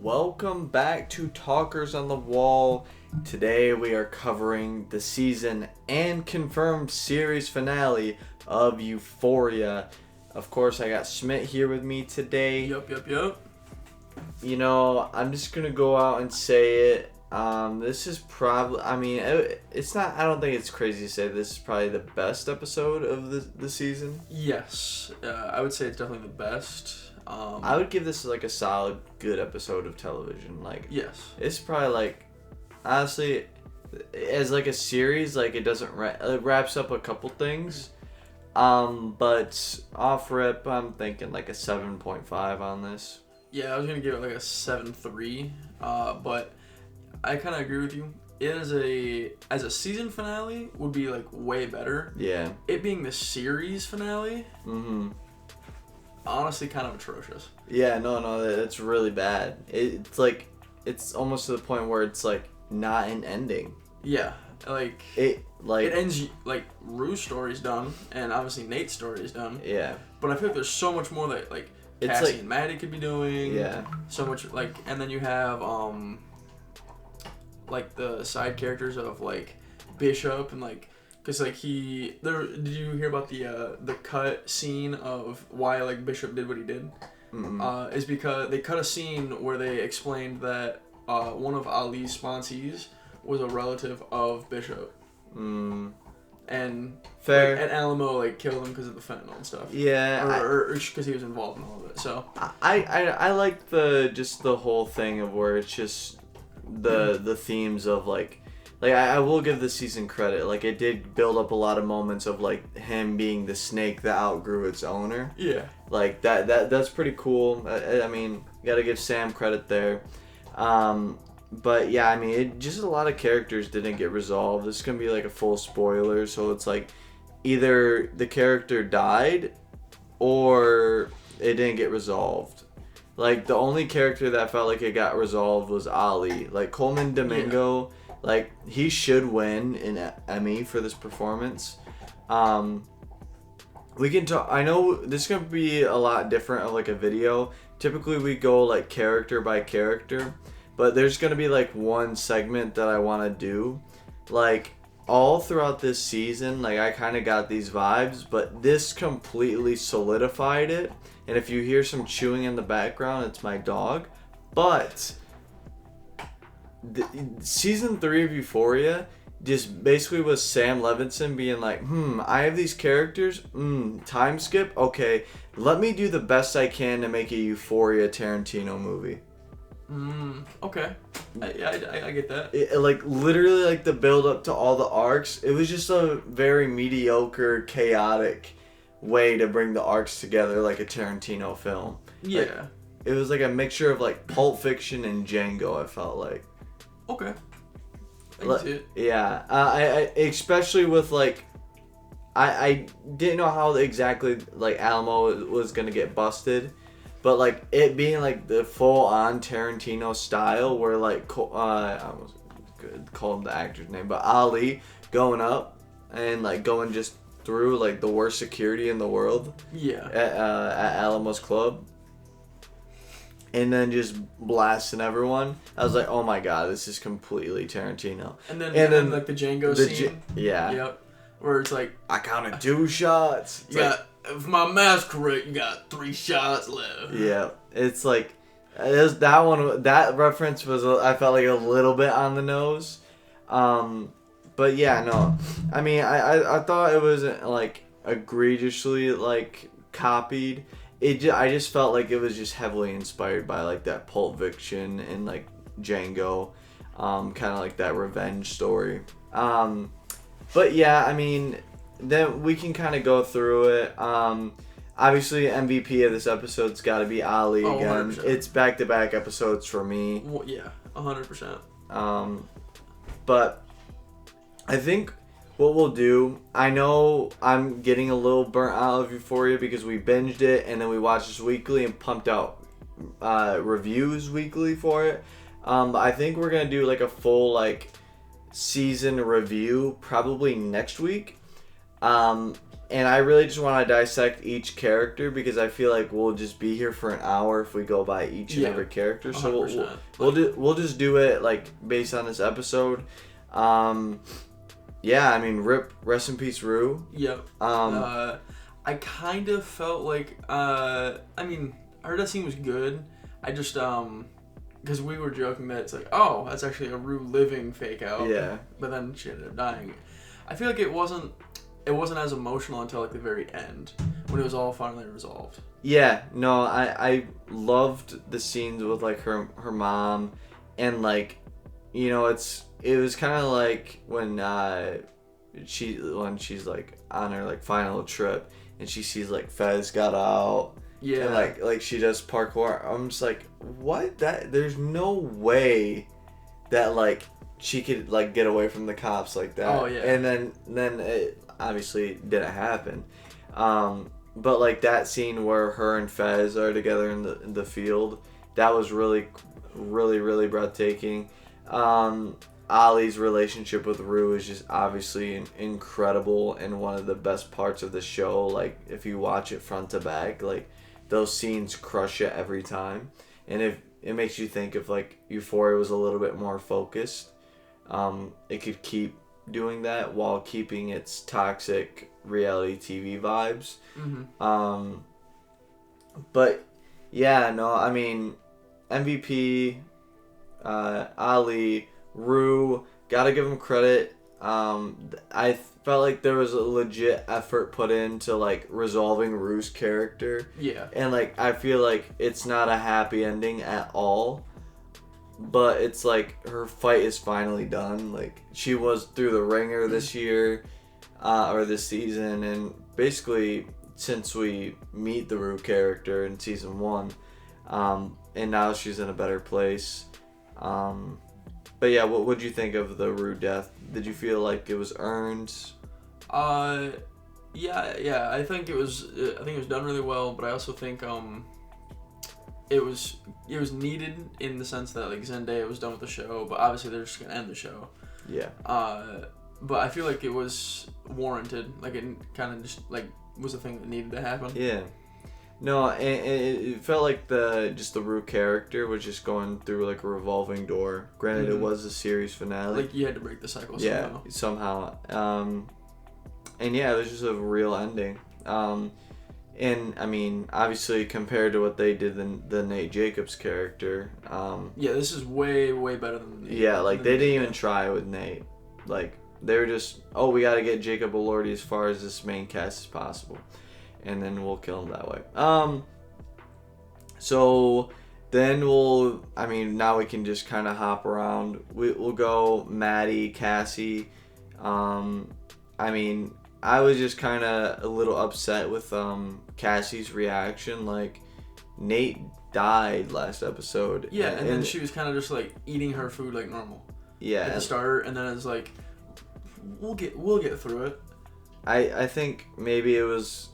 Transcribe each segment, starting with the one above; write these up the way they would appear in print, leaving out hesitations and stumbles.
Welcome back to Talkers on the Wall. Today we are covering the season and confirmed series finale of Euphoria. Of course, I got Schmidt here with me today. Yup. You know, I'm just going to go out and say it. This is probably, it's not, I don't think it's crazy to say this is probably the best episode of the season. Yes, I would say it's definitely the best. I would give this like a solid, good episode of television. Yes. It's probably honestly, as like a series, it doesn't it wraps up a couple things. But off rip, I'm thinking like a 7.5 on this. Yeah, I was gonna give it like a 7.3. But I kind of agree with you. It is as a season finale would be like way better. Yeah. It being the series finale. Honestly, kind of atrocious. Yeah, no, that's really bad. It's almost to the point where it's not an ending. Yeah, it ends Rue's story's done, and obviously Nate's story is done. Yeah. But I feel like there's so much more that Cassie and Maddie could be doing. Yeah. So much and then you have the side characters of Bishop and because did you hear about the cut scene of why Bishop did what he did? Is because they cut a scene where they explained that one of Ali's sponsees was a relative of Bishop. And fair. And Alamo killed him because of the fentanyl and stuff. Yeah. Or because he was involved in all of it. So I like the whole thing of where it's just the themes of I will give this season credit. It did build up a lot of moments of him being the snake that outgrew its owner. Yeah. That's pretty cool. I mean, gotta give Sam credit there. But yeah, I mean, it just a lot of characters didn't get resolved. This is gonna be a full spoiler, so it's either the character died or it didn't get resolved. The only character that felt like it got resolved was Ali. Coleman Domingo. Yeah. He should win an Emmy for this performance. We can talk. I know this is gonna be a lot different of a video. Typically, we go character by character, but there's gonna be one segment that I want to do. All throughout this season, I kind of got these vibes, but this completely solidified it. And if you hear some chewing in the background, it's my dog. But season 3 of Euphoria just basically was Sam Levinson being I have these characters, time skip, okay, let me do the best I can to make a Euphoria Tarantino movie. Okay. I get that. Literally the build up to all the arcs, it was just a very mediocre, chaotic way to bring the arcs together like a Tarantino film. Yeah. It was a mixture of Pulp Fiction and Django, I felt like. Okay. I can see it. Yeah. I especially with I didn't know how exactly Alamo was gonna get busted, but it being the full on Tarantino style where I almost could call him the actor's name, but Ali going up and going just through the worst security in the world. Yeah. At Alamo's club. And then just blasting everyone. I was oh my god, this is completely Tarantino. And then the Django scene. Yeah. Yep. Where it's I counted 2 shots. If my math's correct, you got 3 shots left. Yeah. It's that reference was, I felt a little bit on the nose. But yeah, no. I mean, I thought it wasn't egregiously copied. I just felt it was just heavily inspired by that Pulp Fiction and Django, kind of that revenge story. But yeah, I mean, then we can kind of go through it. Obviously, MVP of this episode's got to be Ali again. 100%. It's back-to-back episodes for me. Well, yeah, 100%. But I think what we'll do, I know I'm getting a little burnt out of Euphoria because we binged it and then we watched this weekly and pumped out reviews weekly for it. But I think we're going to do a full season review probably next week. And I really just want to dissect each character because I feel like we'll just be here for an hour if we go by each and every character. So we'll just do it like based on this episode. Yeah, I mean, rest in peace, Rue. Yep. I kind of felt like I mean, her death scene was good. I just because we were joking that it's like, oh, that's actually a Rue living fake out. Yeah. But then she ended up dying. I feel like it wasn't as emotional until like the very end when it was all finally resolved. Yeah, no, I loved the scenes with like her mom, and like, you know, it was kind of like when she's like on her like final trip and she sees like Fez got out. Yeah. And like she does parkour. I'm just like, what? There's no way that like she could like get away from the cops like that. Oh yeah. And then it obviously didn't happen. But like that scene where her and Fez are together in the field, that was really breathtaking. Ollie's relationship with Rue is just obviously incredible and one of the best parts of the show. Like if you watch it front to back, like those scenes crush it every time. And if it makes you think if like Euphoria was a little bit more focused, it could keep doing that while keeping its toxic reality TV vibes. Mm-hmm. But yeah, no, I mean, MVP, Ali, Rue, gotta give him credit. I felt like there was a legit effort put into like resolving Rue's character. Yeah. And like I feel like it's not a happy ending at all. But it's like her fight is finally done. Like she was through the ringer this year, or this season, and basically since we meet the Rue character in season 1, and now she's in a better place. But yeah, what would you think of the Rue death? Did you feel like it was earned? Yeah. I think it was done really well, but I also think it was needed in the sense that like Zendaya was done with the show, but obviously they're just gonna end the show. Yeah. But I feel like it was warranted. Like it kind of just like was a thing that needed to happen. Yeah. No, it felt like the Rue character was just going through like a revolving door. Granted, It was a series finale. Like you had to break the cycle somehow. Yeah, somehow. And yeah, it was just a real ending. And I mean, obviously compared to what they did the Nate Jacobs character. Yeah, this is way better than Nate. Yeah, like they didn't even try with Nate. Like they were just, oh, we got to get Jacob Elordi as far as this main cast as possible, and then we'll kill him that way. So then now we can just kind of hop around. We'll go Maddie, Cassie. I mean, I was just kind of a little upset with Cassie's reaction. Like, Nate died last episode. Yeah, and then she was kind of just like eating her food like normal. Yeah. At the start, and then it's like, we'll get through it. I think maybe it was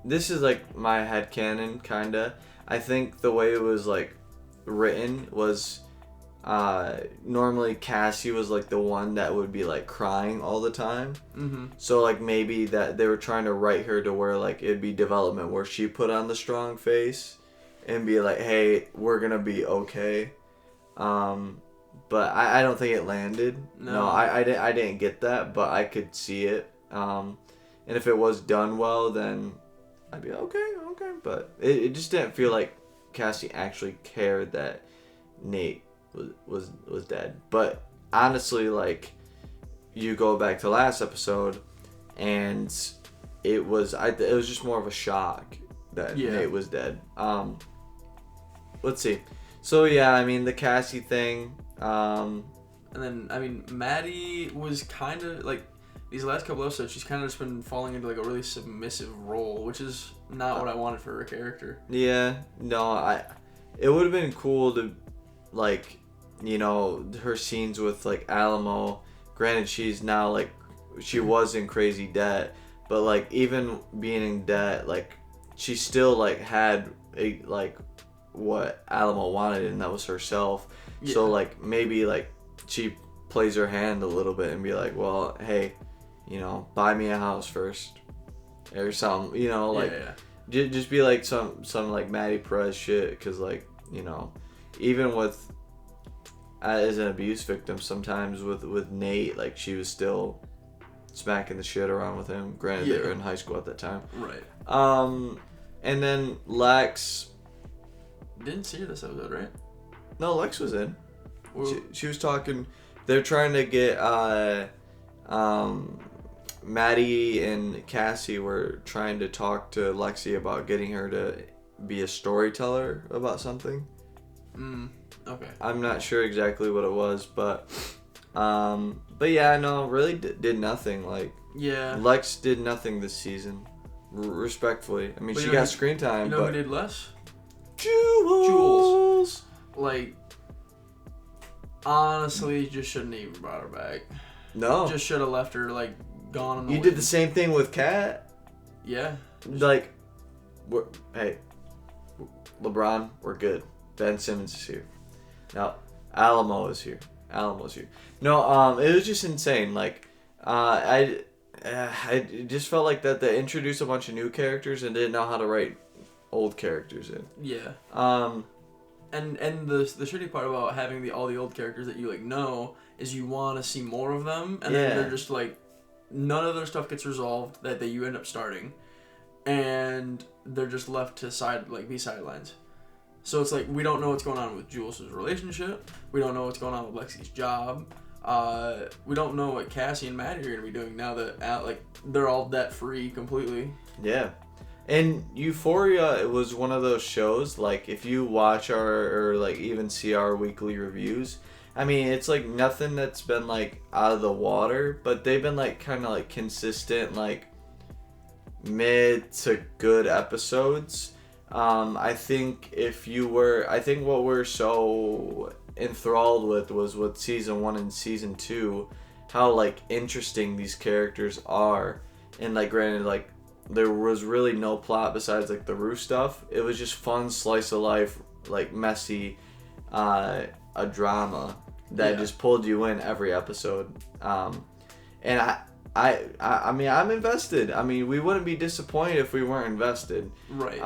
this is like my headcanon kinda. I think the way it was like written was normally Cassie was like the one that would be like crying all the time. Mm-hmm. So like maybe that they were trying to write her to where like it'd be development where she put on the strong face and be like, hey, we're gonna be okay. But I don't think it landed. No, I didn't get that, but I could see it. And if it was done well, then I'd be okay. But it just didn't feel like Cassie actually cared that Nate was dead. But honestly, like, you go back to last episode, and it was just more of a shock that Nate was dead. Let's see. So yeah, I mean the Cassie thing. And then I mean Maddie was kind of like these last couple episodes. She's kind of just been falling into like a really submissive role, which is not what I wanted for her character. Yeah, no, it would have been cool to, like, you know, her scenes with like Alamo. Granted, she's now like she was in crazy debt, but like even being in debt, like she still like had a like what Alamo wanted, and that was herself. Yeah. So like maybe like she plays her hand a little bit and be like, well, hey, you know, buy me a house first, or something, you know, like just be like some like Maddie Perez shit, because like, you know, even with as an abuse victim, sometimes with Nate, like she was still smacking the shit around with him. Granted, they were in high school at that time. Right. And then Lex. Didn't see her this episode, right? No, Lex was in. She was talking. They're trying to get Maddie and Cassie were trying to talk to Lexi about getting her to be a storyteller about something. Okay. I'm not sure exactly what it was, but yeah, no, really did nothing. Like, Lex did nothing this season. Respectfully, I mean, she got screen time. You know who did less? Jules. Like, honestly, just shouldn't even brought her back. No. Just should have left her, like, gone on the You did the same thing with Kat. Yeah. Like, hey, LeBron, we're good. Ben Simmons is here. Now, Alamo's here. No, it was just insane. Like, I just felt like that they introduced a bunch of new characters and didn't know how to write old characters in. Yeah. And the shitty part about having all the old characters that you like know is you want to see more of them, and then they're just like none of their stuff gets resolved that you end up starting, and they're just left to be sidelines. So it's like we don't know what's going on with Jules' relationship. We don't know what's going on with Lexi's job. We don't know what Cassie and Maddie are gonna be doing now that they're all debt free completely. Yeah. And Euphoria was one of those shows, like, if you watch or like even see our weekly reviews, I mean, it's like nothing that's been like out of the water, but they've been like kind of like consistent, like mid to good episodes. I think what we're so enthralled was with season 1 and season 2, how like interesting these characters are, and like granted, like there was really no plot besides like the Rue stuff. It was just fun slice of life, like messy, a drama that just pulled you in every episode. And I mean, I'm invested. I mean, we wouldn't be disappointed if we weren't invested. Right.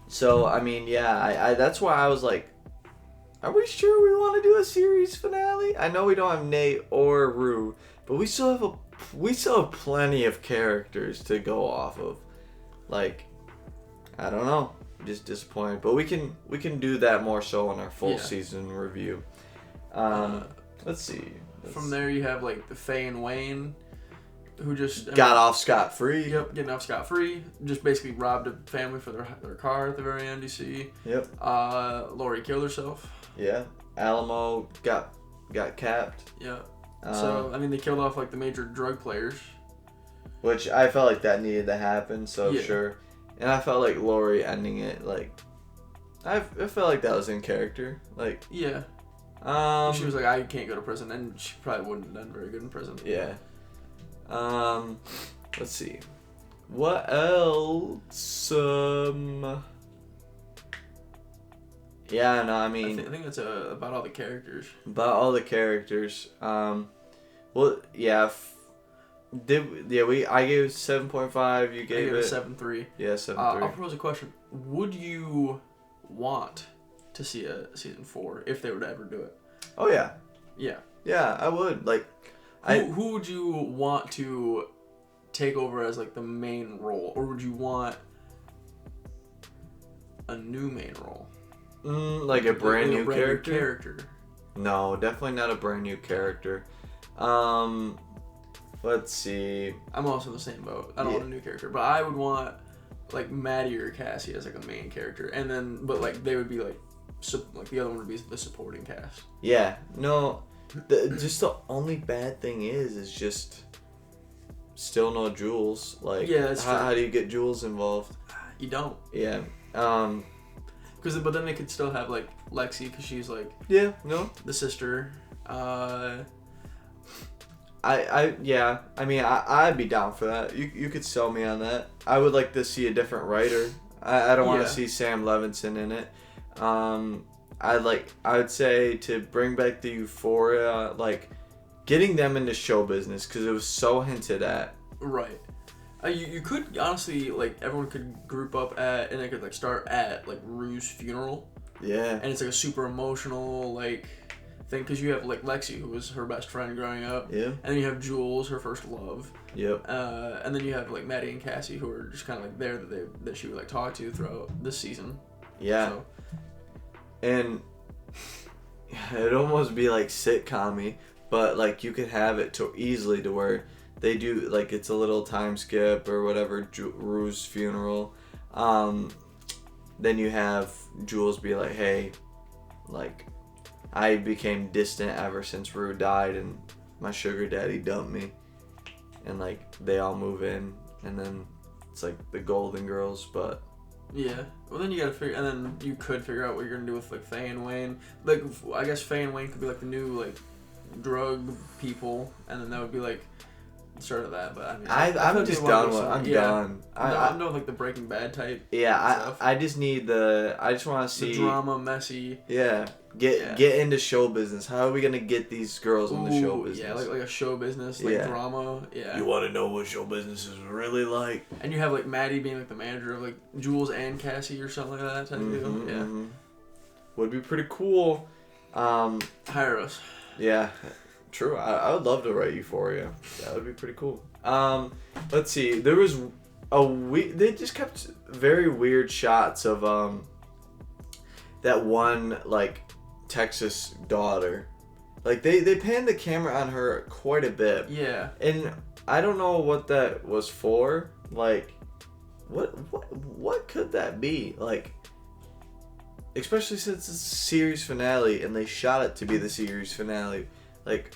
So I mean, yeah, I that's why I was like, are we sure we want to do a series finale? I know we don't have Nate or Rue, but we still have plenty of characters to go off of. Like, I don't know, just disappointed, but we can do that more so in our full season review. Let's see. From there you have like the Faye and Wayne, who just got off scot-free. Yep, getting off scot-free. Just basically robbed a family for their car at the very end. You see. Yep. Lori killed herself. Yeah. Alamo got capped. Yeah. So I mean, they killed off like the major drug players. Which I felt like that needed to happen. So sure. And I felt like Lori ending it, like, I felt like that was in character. Like. Yeah. She was like, I can't go to prison, and she probably wouldn't have done very good in prison. Yeah. Let's see. What else? Yeah, no, I mean, I think that's about all the characters. About all the characters. Well, yeah. I gave 7.5. You gave it 7.3. Yeah, 7.3. I'll propose a question. Would you want to see a season 4 if they were to ever do it? Oh yeah. Yeah. Yeah, I would. Like, who would you want to take over as like the main role, or would you want a new main role? Like a brand new character? No, definitely not a brand new character. Let's see. I'm also in the same boat. I don't want a new character, but I would want like Maddie or Cassie as like a main character, and then but like they would be like the other one would be the supporting cast. Yeah. No. Just the only bad thing is just still no Jules. Like, how do you get Jules involved? You don't. Yeah. But then they could still have like Lexi, because she's like the sister. I mean, I'd be down for that. You could sell me on that. I would like to see a different writer. I don't want to see Sam Levinson in it. I would say to bring back the Euphoria, like getting them into show business, because it was so hinted at. Right. You could honestly like everyone could group up at and they could like start at like Rue's funeral. Yeah. And it's like a super emotional like thing because you have like Lexi who was her best friend growing up. Yeah. And then you have Jules, her first love. Yep. And then you have like Maddie and Cassie who are just kind of like there that she would like talk to throughout this season. Yeah. So. And it'd almost be like sitcom-y, but like you could have it to easily to where they do like it's a little time skip or whatever. Rue's funeral. Then you have Jules be like, hey, like I became distant ever since Rue died and my sugar daddy dumped me, and like they all move in, and then it's like the Golden Girls, but. Yeah. Well, then you gotta figure, and then you could figure out what you're gonna do with like Faye and Wayne. Like, I guess Faye and Wayne could be like the new like drug people, and then that would be like the start of that. But I mean, I'm just done with. I'm done. I'm done with like the Breaking Bad type. Yeah, stuff. I just need I just want to see the drama, messy. Yeah, get into show business. How are we gonna get these girls in the show business? Yeah, like a show business, like drama. Yeah. You want to know what show business is really like? And you have like Maddie being like the manager of like Jules and Cassie or something like that type of deal. Yeah. Mm-hmm. Would be pretty cool. Hire us. Yeah. True. I would love to write Euphoria. That would be pretty cool. Let's see. There was they just kept very weird shots of that one like Texas daughter. Like they panned the camera on her quite a bit. Yeah. And I don't know what that was for. Like what could that be? Like especially since it's a series finale and they shot it to be the series finale. Like,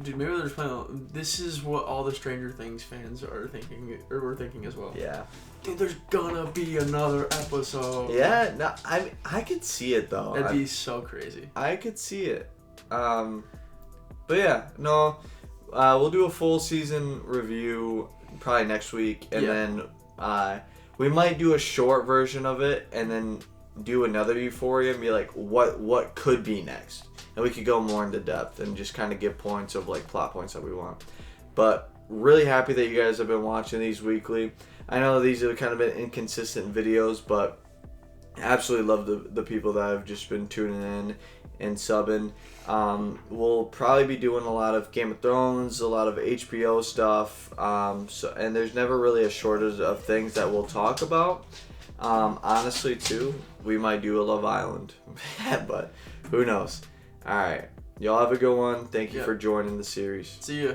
dude, maybe they're just playing. This is what all the Stranger Things fans are thinking, or were thinking as well. Yeah. Dude, there's gonna be another episode. Yeah, no, I could see it though. That'd be so crazy. I could see it. But yeah, no, we'll do a full season review probably next week, and then we might do a short version of it, and then do another Euphoria and be like, what could be next. And we could go more into depth and just kind of get points of like plot points that we want. But really happy that you guys have been watching these weekly. I know these have kind of been inconsistent videos, but absolutely love the people that have just been tuning in and subbing. We'll probably be doing a lot of Game of Thrones, a lot of HBO stuff. And there's never really a shortage of things that we'll talk about. Honestly, too, we might do a Love Island, but who knows? All right. Y'all have a good one. Thank you for joining the series. See ya.